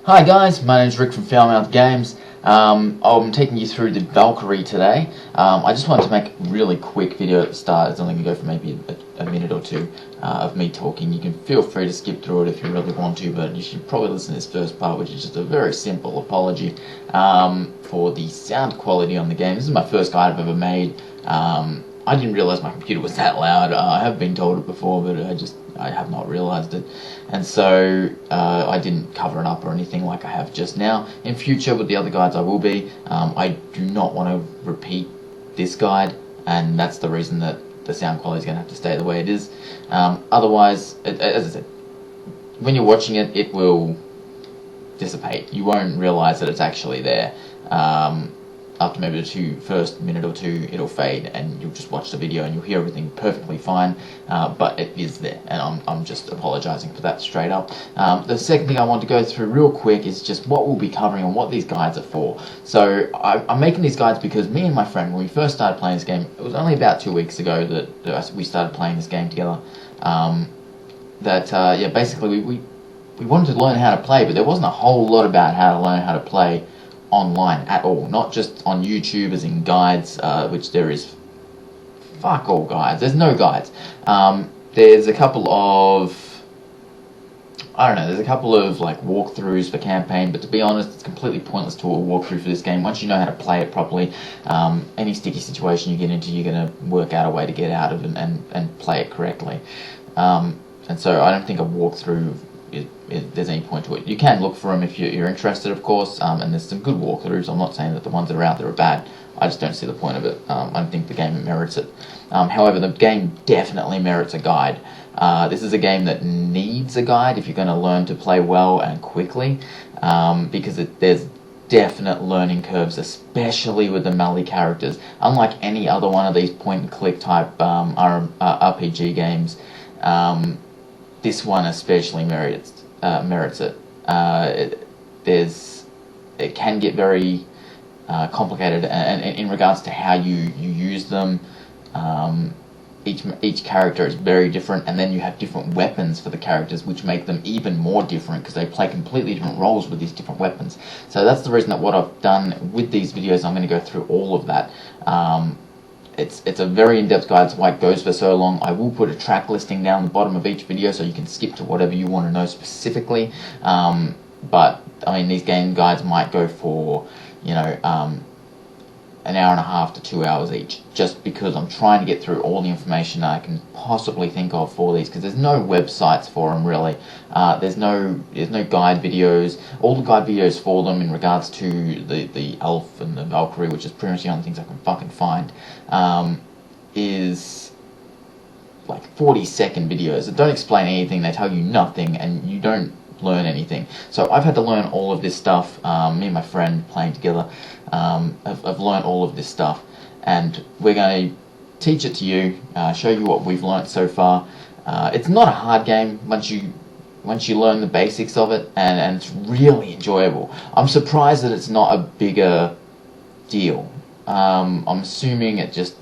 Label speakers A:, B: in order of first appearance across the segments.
A: Hi guys, my name's Rick from Foulmouth Games. I'm taking you through the Valkyrie today. I just wanted to make a really quick video at the start. It's only going to go for maybe a minute or two of me talking. You can feel free to skip through it if you really want to, but you should probably listen to this first part, which is just a very simple apology for the sound quality on the game. This is my first guide I've ever made. I didn't realise my computer was that loud. I have been told it before, but I have not realised it. And so I didn't cover it up or anything like I have just now. In future, with the other guides I will be. I do not want to repeat this guide, and that's the reason that the sound quality is going to have to stay the way it is. Otherwise, as I said, when you're watching it, it will dissipate. You won't realise that it's actually there. After maybe the first minute or two, it'll fade, and you'll just watch the video and you'll hear everything perfectly fine, but it is there, and I'm just apologising for that straight up. The second thing I want to go through real quick is just what we'll be covering and what these guides are for. So I'm making these guides because me and my friend, when we first started playing this game, it was only about 2 weeks ago that we started playing this game together, basically we wanted to learn how to play, but there wasn't a whole lot about how to learn how to play online at all, not just on YouTube as in guides, which there is fuck all guides. There's no guides. There's a couple of like walkthroughs for campaign, but to be honest, it's completely pointless to a walkthrough for this game. Once you know how to play it properly, any sticky situation you get into, you're going to work out a way to get out of it and play it correctly. And so I don't think a walkthrough there's any point to it. You can look for them if you're interested, of course, and there's some good walkthroughs. I'm not saying that the ones that are out there are bad. I just don't see the point of it. I don't think the game merits it. However, the game definitely merits a guide. This is a game that needs a guide if you're going to learn to play well and quickly, because there's definite learning curves, especially with the melee characters. Unlike any other one of these point-and-click type RPG games, this one especially merits it. It can get very complicated, and in regards to how you use them. Each character is very different, and then you have different weapons for the characters, which make them even more different because they play completely different roles with these different weapons. So that's the reason that what I've done with these videos, I'm going to go through all of that. It's a very in-depth guide, that's why it goes for so long. I will put a track listing down the bottom of each video so you can skip to whatever you want to know specifically. But I mean, these game guides might go for, an hour and a half to 2 hours each, just because I'm trying to get through all the information that I can possibly think of for these, because there's no websites for them really. There's no guide videos. All the guide videos for them in regards to the Elf and the Valkyrie, which is pretty much the only things I can fucking find, is like 40-second videos that don't explain anything. They tell you nothing, and you don't learn anything. So I've had to learn all of this stuff. Me and my friend playing together have learned all of this stuff, and we're going to teach it to you, show you what we've learnt so far. It's not a hard game once you learn the basics of it, and it's really enjoyable. I'm surprised that it's not a bigger deal. I'm assuming it just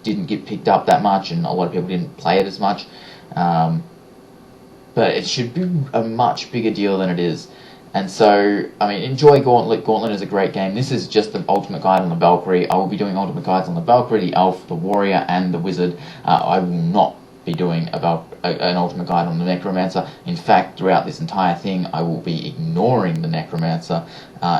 A: didn't get picked up that much, and a lot of people didn't play it as much. But it should be a much bigger deal than it is. And so, I mean, enjoy Gauntlet. Gauntlet is a great game. This is just the ultimate guide on the Valkyrie. I will be doing ultimate guides on the Valkyrie, the Elf, the Warrior, and the Wizard. I will not be doing an ultimate guide on the Necromancer. In fact, throughout this entire thing, I will be ignoring the Necromancer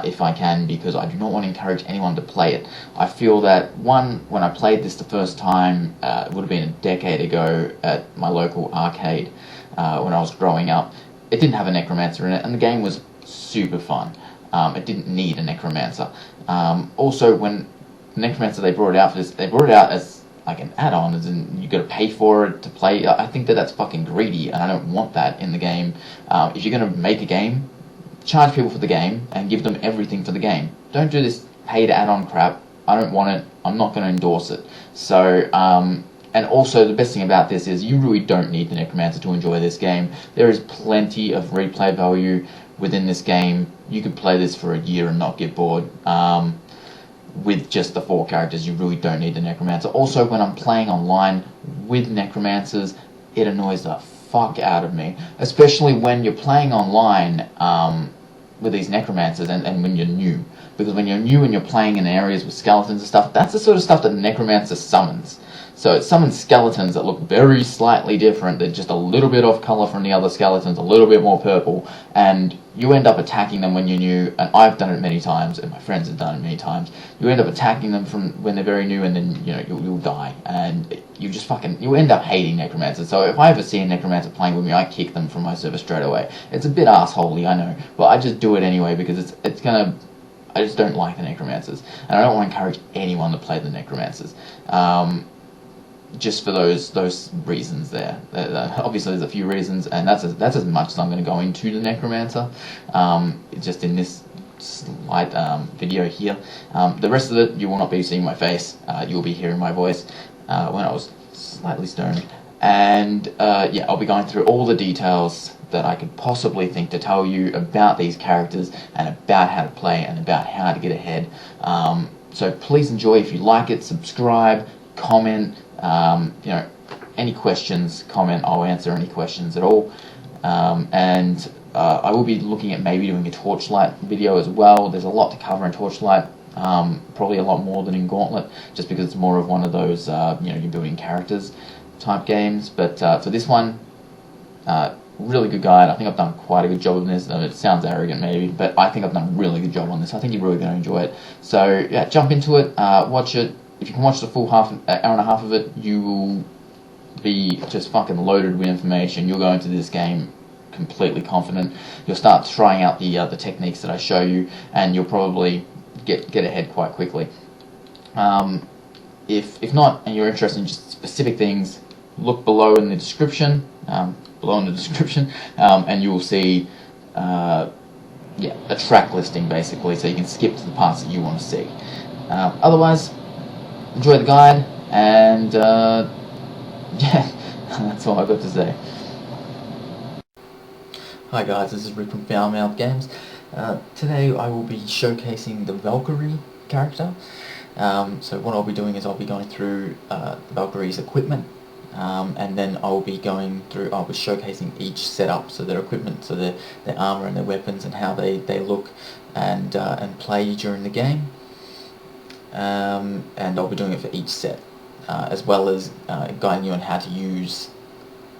A: if I can, because I do not want to encourage anyone to play it. I feel that, when I played this the first time, it would have been a decade ago at my local arcade when I was growing up. It didn't have a Necromancer in it, and the game was super fun. It didn't need a Necromancer. Also, when Necromancer, they brought it out for this, they brought it out as like an add-on, as in you got to pay for it to play. I think that's fucking greedy, and I don't want that in the game. If you're going to make a game, charge people for the game and give them everything for the game. Don't do this paid add-on crap. I don't want it. I'm not going to endorse it. So, and also the best thing about this is you really don't need the Necromancer to enjoy this game. There is plenty of replay value within this game. You could play this for a year and not get bored. With just the 4 characters, you really don't need the Necromancer. Also, when I'm playing online with Necromancers, it annoys the fuck out of me, especially when you're playing online with these necromancers and when you're new, because when you're new and you're playing in areas with skeletons and stuff, that's the sort of stuff that the necromancer summons. So it summons skeletons that look very slightly different. They're just a little bit off color from the other skeletons, a little bit more purple, and you end up attacking them when you're new. And I've done it many times, and my friends have done it many times. You end up attacking them from when they're very new, and then you'll die, and you end up hating necromancers. So if I ever see a necromancer playing with me, I kick them from my server straight away. It's a bit assholey, I know, but I just do it anyway because I just don't like the necromancers, and I don't want to encourage anyone to play the necromancers. Just for those reasons there. Obviously there's a few reasons, and that's as much as I'm going to go into the necromancer, just in this slight video here. The rest of it, you will not be seeing my face, you will be hearing my voice when I was slightly stoned, and yeah, I'll be going through all the details that I could possibly think to tell you about these characters and about how to play and about how to get ahead. So please enjoy. If you like it, subscribe, comment. Any questions, comment. I'll answer any questions at all. And I will be looking at maybe doing a Torchlight video as well. There's a lot to cover in Torchlight, probably a lot more than in Gauntlet, just because it's more of one of those you're building characters type games. But for this one, really good guide. I think I've done quite a good job of this. It sounds arrogant maybe, but I think I've done a really good job on this. I think you're really going to enjoy it. So yeah, jump into it, watch it. If you can watch the full hour and a half of it, you will be just fucking loaded with information. You'll go into this game completely confident. You'll start trying out the techniques that I show you, and you'll probably get ahead quite quickly. If not, and you're interested in just specific things, look below in the description. And you will see a track listing basically, so you can skip to the parts that you want to see. Otherwise, enjoy the guide, and yeah, that's all I've got to say. Hi guys, this is Rick from Foulmouth Games. Today I will be showcasing the Valkyrie character. So what I'll be doing is I'll be going through the Valkyrie's equipment, and then I'll be showcasing each setup, so their equipment, so their armor and their weapons and how they look and play during the game. And I'll be doing it for each set, as well as guiding you on how to use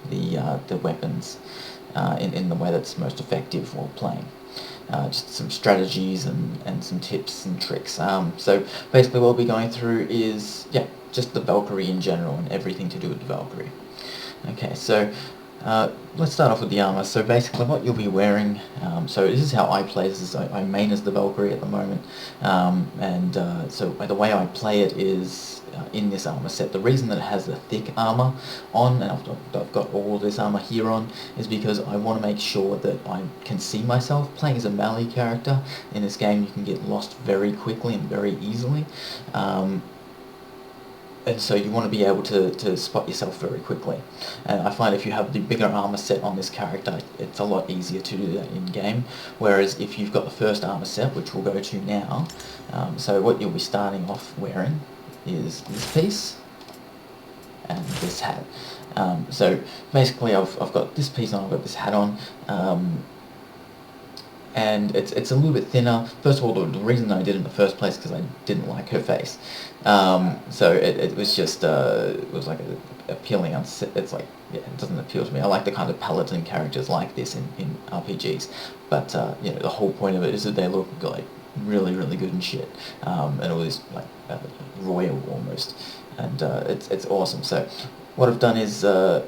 A: the weapons in the way that's most effective while playing. Just some strategies and some tips and tricks. So basically what we'll be going through is just the Valkyrie in general and everything to do with the Valkyrie. Okay, so let's start off with the armor. So basically what you'll be wearing, so this is how I play this. I main as the Valkyrie at the moment, so the way I play it is in this armor set. The reason that it has the thick armor on, and I've got all this armor here on, is because I want to make sure that I can see myself. Playing as a melee character in this game, you can get lost very quickly and very easily. And so you want to be able to spot yourself very quickly. And I find if you have the bigger armor set on this character, it's a lot easier to do that in-game. Whereas if you've got the first armor set, which we'll go to now, so what you'll be starting off wearing is this piece and this hat. So basically I've got this piece on, I've got this hat on, and it's a little bit thinner. First of all, the reason I did it in the first place because I didn't like her face. So it was just it was like appealing. It's like, yeah, it doesn't appeal to me. I like the kind of paladin characters like this in RPGs, but the whole point of it is that they look like really good and shit, and it was like royal almost, and it's awesome. So what I've done is I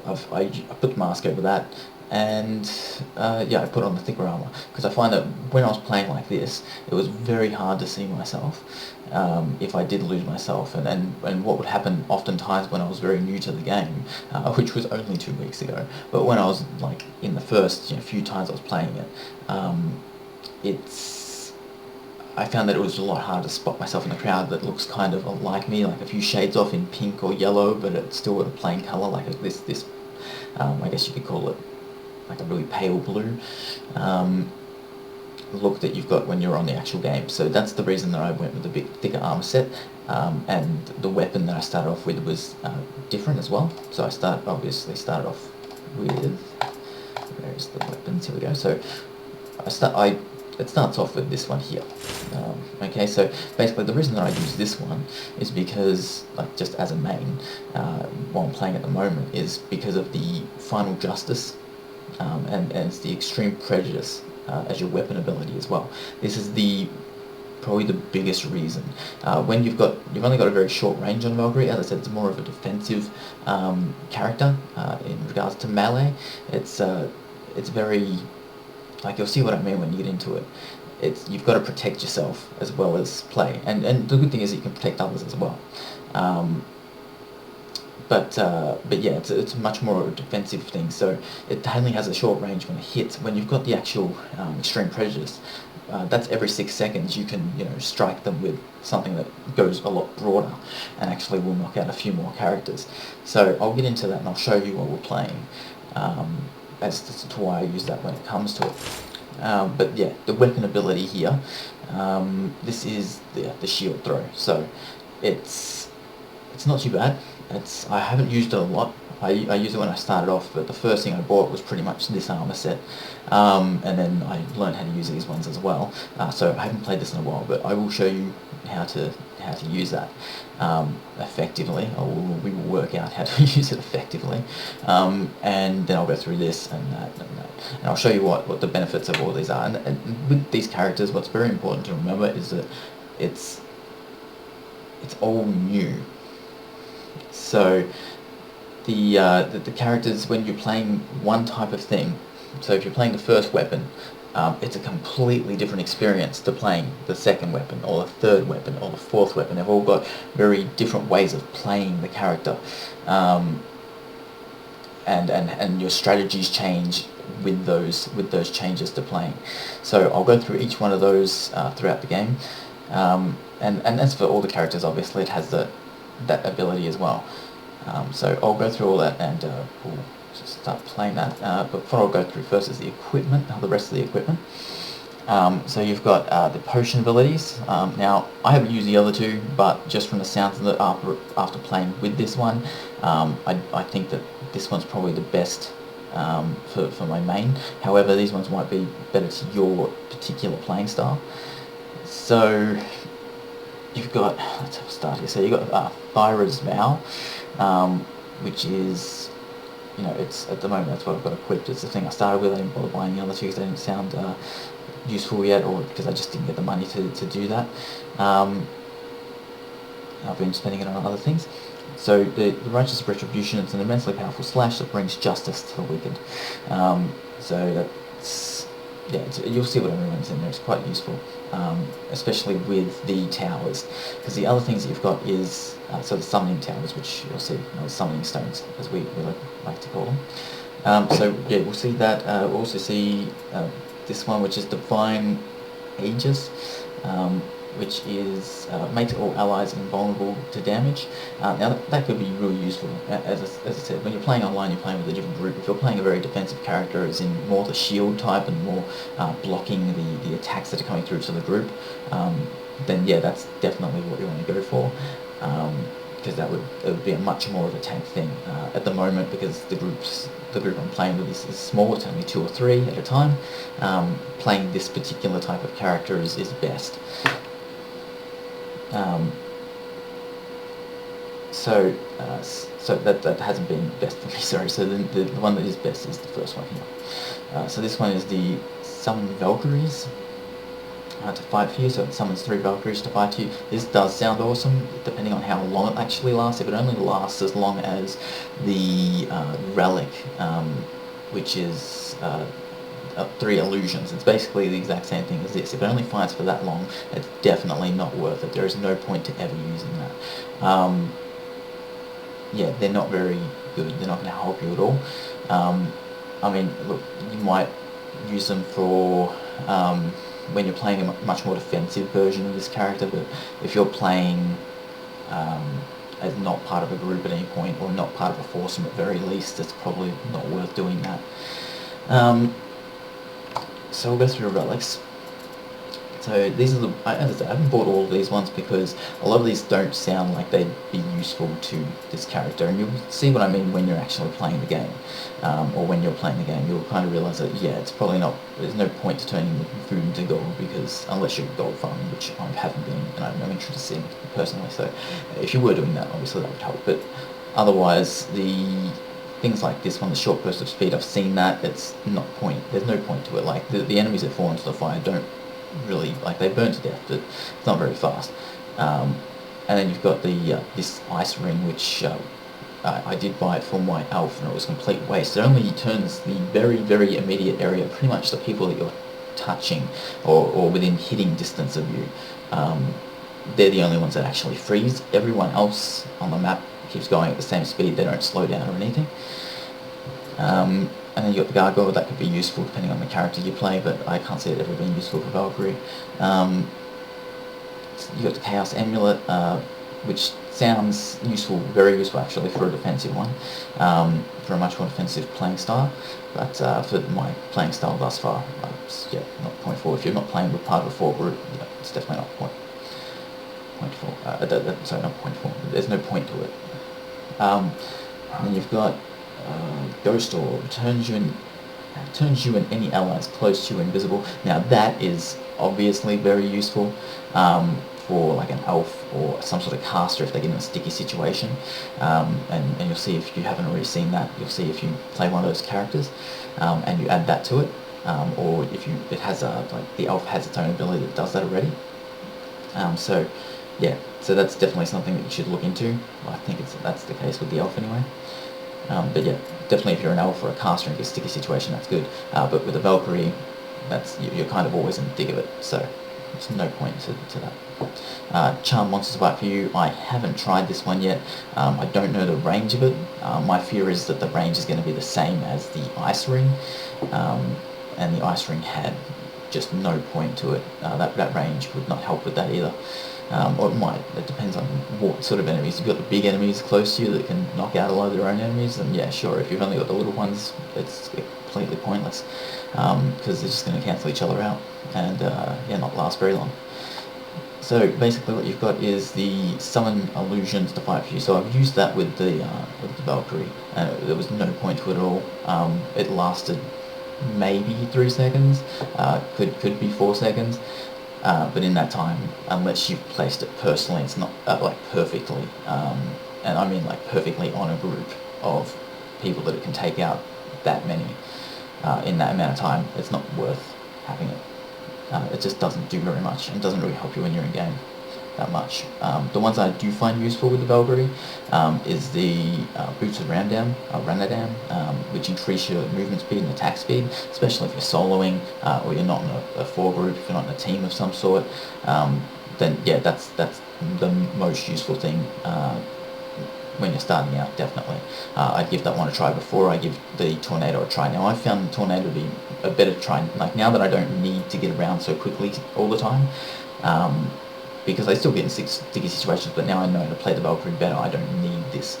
A: put the mask over that, and I put on the thicker armor, because I find that when I was playing like this, it was very hard to see myself if I did lose myself, and what would happen oftentimes when I was very new to the game, which was only 2 weeks ago, but when I was like in the first few times I was playing it, I found that it was a lot harder to spot myself in a crowd that looks kind of like me, like a few shades off in pink or yellow, but it's still a plain colour, like this I guess you could call it like a really pale blue look that you've got when you're on the actual game. So that's the reason that I went with the big thicker armor set, and the weapon that I started off with was different as well. So I obviously started off with, where's the weapons, here we go. So it starts off with this one here. Okay, so basically the reason that I use this one is because, like, just as a main, while I'm playing at the moment, is because of the Final Justice, and it's the Extreme Prejudice as your weapon ability as well. This is probably the biggest reason. When you've only got a very short range on Valkyrie. As I said, it's more of a defensive character in regards to melee. It's very, like, you'll see what I mean when you get into it. You've got to protect yourself as well as play, and the good thing is that you can protect others as well. But yeah, it's much more of a defensive thing. So it only has a short range when it hits. When you've got the actual Extreme Prejudice, that's every 6 seconds you can strike them with something that goes a lot broader and actually will knock out a few more characters. So I'll get into that and I'll show you while we're playing as to why I use that when it comes to it. But yeah, the weapon ability here, this is the shield throw. So it's not too bad. I haven't used it a lot. I used it when I started off, but the first thing I bought was pretty much this armor set, and then I learned how to use these ones as well. So I haven't played this in a while, but I will show you how to use that effectively. We will work out how to use it effectively, and then I'll go through this and that, and I'll show you what the benefits of all these are. And with these characters, what's very important to remember is that it's all new. So the characters, when you're playing one type of thing, so if you're playing the first weapon, it's a completely different experience to playing the second weapon or the third weapon or the fourth weapon. They've all got very different ways of playing the character, and your strategies change with those changes to playing. So I'll go through each one of those throughout the game, and as for all the characters, obviously it has that ability as well. So I'll go through all that and we'll just start playing that. But what I'll go through first is the equipment, the rest of the equipment. So you've got the potion abilities. Now, I haven't used the other two, but just from the sounds of it after playing with this one, I think that this one's probably the best for my main. However, these ones might be better to your particular playing style. So you've got, let's have a start here. So you've got Thyra's Vow, which is, it's at the moment that's what I've got equipped. It's the thing I started with. I didn't bother buying the other two because they didn't sound useful yet, or because I just didn't get the money to do that. I've been spending it on other things. So the Righteous Retribution, it's an immensely powerful slash that brings justice to the wicked. So that's, yeah, you'll see what I mean when it's in there. It's quite useful, especially with the towers, because the other things that you've got is so the summoning towers, which you'll see, summoning stones, as we like to call them. So yeah, we'll see that. We'll also see this one, which is Divine Aegis, which is makes all allies invulnerable to damage. Now that could be really useful. As I said, when you're playing online, you're playing with a different group. If you're playing a very defensive character, as in more the shield type and more blocking the attacks that are coming through to the group, then yeah, that's definitely what you want to go for. Because it would be a much more of a tank thing at the moment, because the group I'm playing with is small. It's only 2 or 3 at a time. Playing this particular type of character is best. So that hasn't been best for me, sorry. So the one that is best is the first one here. So this one is the Summon Valkyries to fight for you. So it summons 3 Valkyries to fight you. This does sound awesome, depending on how long it actually lasts. If it only lasts as long as the Relic, which is 3 illusions. It's basically the exact same thing as this. If it only fights for that long, it's definitely not worth it. There is no point to ever using that. Yeah, they're not very good. They're not going to help you at all. I mean, look, you might use them for when you're playing a much more defensive version of this character, but if you're playing as not part of a group at any point, or not part of a foursome at very least, it's probably not worth doing that. So we'll go through relics. So these are as I said, I haven't bought all of these ones because a lot of these don't sound like they'd be useful to this character, and you'll see what I mean when you're actually playing the game, or when you're playing the game, you'll kind of realise that yeah, it's probably not. There's no point to turning food into gold because unless you're gold farming, which I haven't been, and I have no interest in personally. So if you were doing that, obviously that would help. But otherwise, the things like this one, the short burst of speed, I've seen that. It's not point. There's no point to it. Like the enemies that fall into the fire don't really, like, they burn to death, but it's not very fast. And then you've got the this ice ring, which I did buy it for my elf, and it was complete waste. It only turns the very immediate area, pretty much the people that you're touching or within hitting distance of you. They're the only ones that actually freeze. Everyone else on the map keeps going at the same speed. They don't slow down or anything. And then you've got the gargoyle. That could be useful depending on the character you play, but I can't see it ever being useful for Valkyrie. You've got the Chaos Amulet, which sounds useful, very useful actually for a defensive one, for a much more defensive playing style, but for my playing style thus far, yeah, not point four. If you're not playing with part of a four group, yeah, it's definitely not point four. Sorry, not point four. There's no point to it. And then you've got Ghost Orb, turns you and any allies close to you invisible. Now that is obviously very useful for like an elf or some sort of caster if they get in a sticky situation. And you'll see, if you haven't already seen that, you'll see if you play one of those characters and you add that to it, or if it has like the elf has its own ability that does that already. So yeah, so that's definitely something that you should look into. I think that's the case with the elf anyway. But yeah, definitely if you're an elf or a caster in a sticky situation, that's good. But with a Valkyrie, you're kind of always in the thick of it, so there's no point to that. Charm Monsters Fight for You, I haven't tried this one yet. I don't know the range of it. My fear is that the range is going to be the same as the Ice Ring, and the Ice Ring had just no point to it. That range would not help with that either. Or it might. It depends on what sort of enemies. You've got the big enemies close to you that can knock out a lot of their own enemies, then yeah, sure. If you've only got the little ones, it's completely pointless, because they're just going to cancel each other out and yeah, not last very long. So basically what you've got is the Summon Illusions to fight for you. So I've used that with the Valkyrie, and there was no point to it at all. It lasted maybe 3 seconds, could be 4 seconds. But in that time, unless you've placed it personally, it's not like perfectly, and I mean like perfectly on a group of people that it can take out that many in that amount of time, it's not worth having it. It just doesn't do very much, and doesn't really help you when you're in game that much. The ones I do find useful with the Valkyrie is the Boots of Ramdam, which increase your movement speed and attack speed, especially if you're soloing or you're not in a four group, if you're not in a team of some sort. Then yeah, that's the most useful thing when you're starting out, definitely. I'd give that one a try before I give the Tornado a try. Now I've found the Tornado to be a better try, like now that I don't need to get around so quickly all the time, because I still get in sticky situations, but now I know to play the Valkyrie better. I don't need this.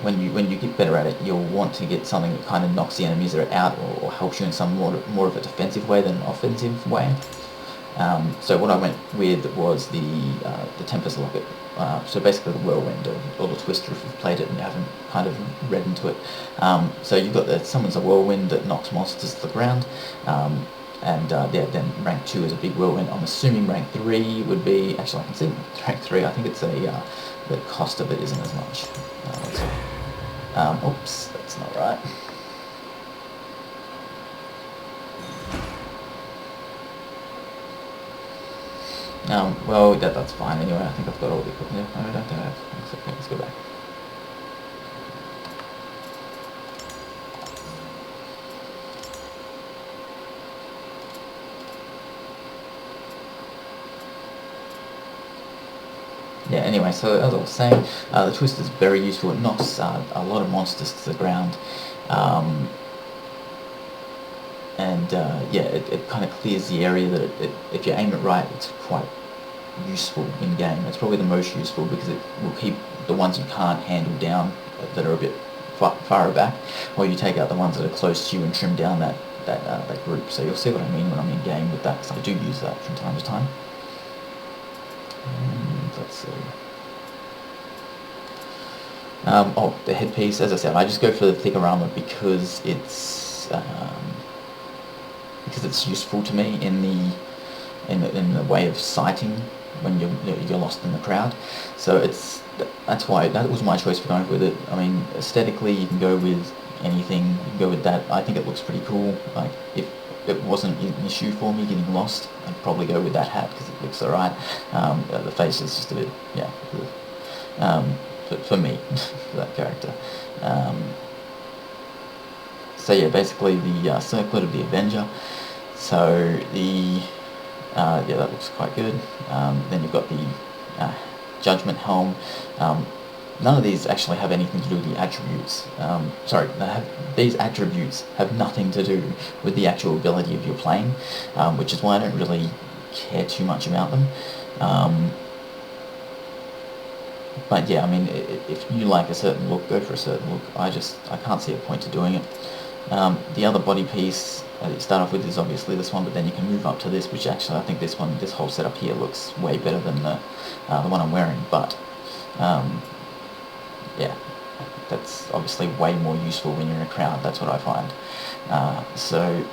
A: When you get better at it, you'll want to get something that kind of knocks the enemies that are out, or helps you in some more of a defensive way than an offensive way. So what I went with was the Tempest Locket. So basically the Whirlwind or the Twister, if you've played it and you haven't kind of read into it. So you've got the summons a Whirlwind that knocks monsters to the ground. And yeah, then rank 2 is a big whirlwind. I'm assuming rank 3 would be, actually I can see rank 3, I think it's the cost of it isn't as much. Let's see. Oops, that's not right. Well, that's fine anyway. I think I've got all the equipment. No, I don't have. It's okay, let's go back. Yeah, anyway, so as I was saying, the Twist is very useful. It knocks a lot of monsters to the ground. Yeah, it kind of clears the area that if you aim it right, it's quite useful in game. It's probably the most useful because it will keep the ones you can't handle down that are a bit far back, or you take out the ones that are close to you and trim down that that group. So you'll see what I mean when I'm in game with that, because I do use that from time to time. And let's see. Oh, the headpiece. As I said, I just go for the thicker armor because it's useful to me in the way of sighting when you're lost in the crowd. So that's why that was my choice for going with it. I mean, aesthetically, you can go with anything. You can go with that. I think it looks pretty cool. Like, if it wasn't an issue for me getting lost, I'd probably go with that hat because it looks alright. The face is just a bit, for me, for that character. So yeah, basically the circlet of the Avenger. So that looks quite good. Then you've got the Judgment Helm. None of these actually have anything to do with the attributes. These attributes have nothing to do with the actual ability of your playing, which is why I don't really care too much about them. But yeah, I mean, if you like a certain look, go for a certain look. I can't see a point to doing it. The other body piece that you start off with is obviously this one, but then you can move up to this, which actually I think this whole setup here looks way better than the one I'm wearing. But yeah, that's obviously way more useful when you're in a crowd. That's what I find. So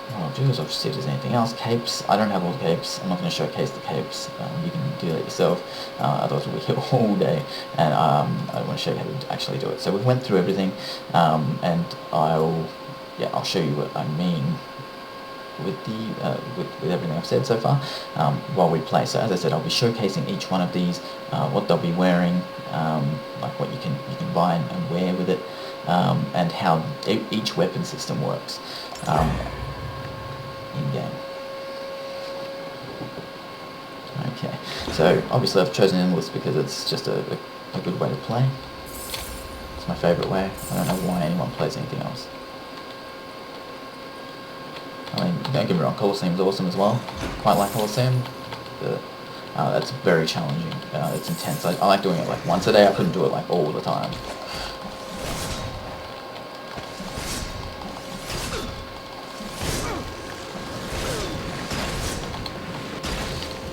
A: what I'll do is I'll just see if there's anything else. Capes. I don't have all the capes. I'm not going to showcase the capes. You can do that yourself. Otherwise we'll be here all day, and I want to show you how to actually do it. So we went through everything, and I'll show you what I mean with with everything I've said so far while we play. So as I said, I'll be showcasing each one of these, what they'll be wearing, like what you can buy and wear with it, and how each weapon system works in game. Okay, so obviously I've chosen Endless because it's just a good way to play. It's my favourite way. I don't know why anyone plays anything else. I mean, don't get me wrong, Colosseum's awesome as well. Quite like Colosseum. That's very challenging. It's intense. I like doing it like once a day. I couldn't do it like all the time.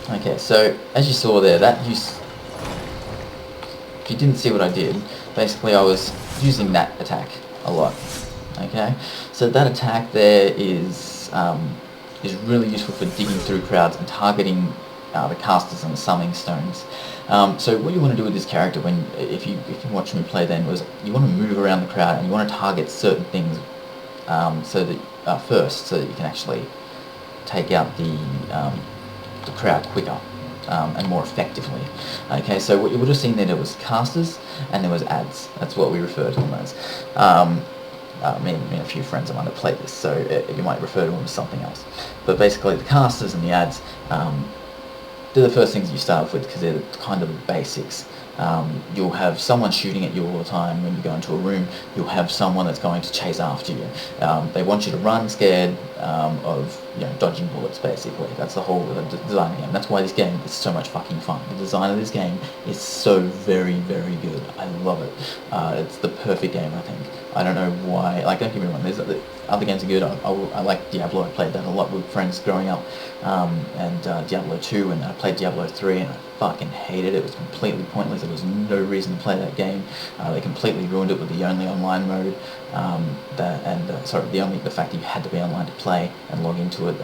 A: Okay, so as you saw there, if you didn't see what I did, basically I was using that attack a lot. Okay, so that attack there is really useful for digging through crowds and targeting the casters and the summoning stones. So what you want to do with this character, if you watch me play, then was you want to move around the crowd and you want to target certain things, so that you can actually take out the crowd quicker and more effectively. Okay, so what you would have seen there was casters and there was ads. That's what we refer to them as. Me and a few friends of mine have played this, so you might refer to them as something else. But basically the casters and the ads, they're the first things you start off with because they're kind of the basics. You'll have someone shooting at you all the time when you go into a room. You'll have someone that's going to chase after you. They want you to run scared of dodging bullets, basically. That's the whole design of the game. That's why this game is so much fucking fun. The design of this game is so very, very good. I love it. It's the perfect game, I think. I don't know why. Like, don't get me wrong, there's other games are good. I like Diablo. I played that a lot with friends growing up, and Diablo 2, and I played Diablo 3, and I fucking hated it. It was completely pointless. There was no reason to play that game. They completely ruined it with the only online mode. The fact that you had to be online to play and log into it,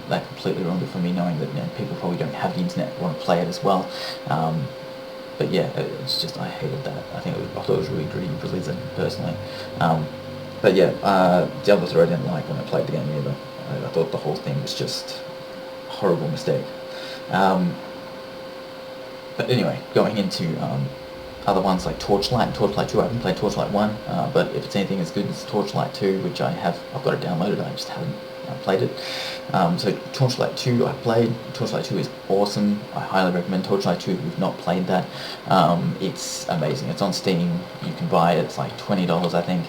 A: that completely ruined it for me, knowing that people probably don't have the internet and want to play it as well. But yeah, it's just, I hated that. I thought it was really greedy for Blizzard, personally. But yeah, Diablo 3 I didn't like when I played the game either. I thought the whole thing was just a horrible mistake. But anyway, going into other ones like Torchlight and Torchlight 2. I haven't played Torchlight 1, but if it's anything as good as Torchlight 2, which I've got it downloaded, I just haven't played it. So Torchlight 2 I played. Torchlight 2 is awesome. I highly recommend Torchlight 2 if you've not played that. It's amazing. It's on Steam. You can buy it. It's like $20, I think.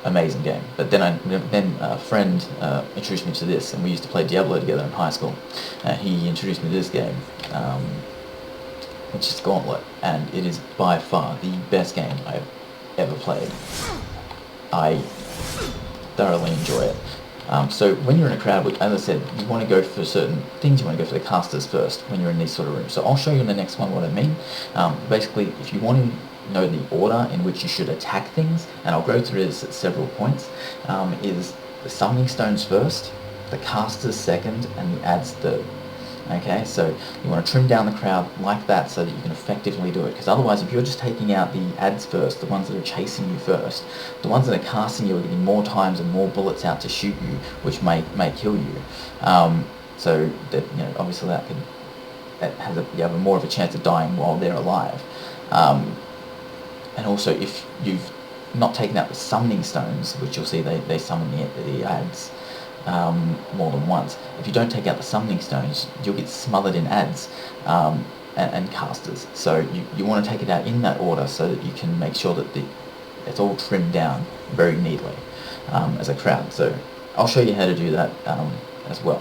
A: Amazing game. But then a friend introduced me to this, and we used to play Diablo together in high school. He introduced me to this game, which is Gauntlet, and it is by far the best game I have ever played. I thoroughly enjoy it. So when you're in a crowd, as I said, you want to go for certain things. You want to go for the casters first when you're in these sort of rooms. So I'll show you in the next one what I mean. Basically, if you want to know the order in which you should attack things, and I'll go through this at several points, is the summoning stones first, the casters second, and the adds third. Okay, so you want to trim down the crowd like that so that you can effectively do it, because otherwise if you're just taking out the adds first, the ones that are chasing you first, the ones that are casting you are getting more times and more bullets out to shoot you, which may kill you. So that, obviously that could, you have more of a chance of dying while they're alive. And also if you've not taken out the summoning stones, which you'll see they summon the adds more than once. If you don't take out the summoning stones, you'll get smothered in adds and casters. So you want to take it out in that order so that you can make sure that it's all trimmed down very neatly as a crowd. So I'll show you how to do that as well.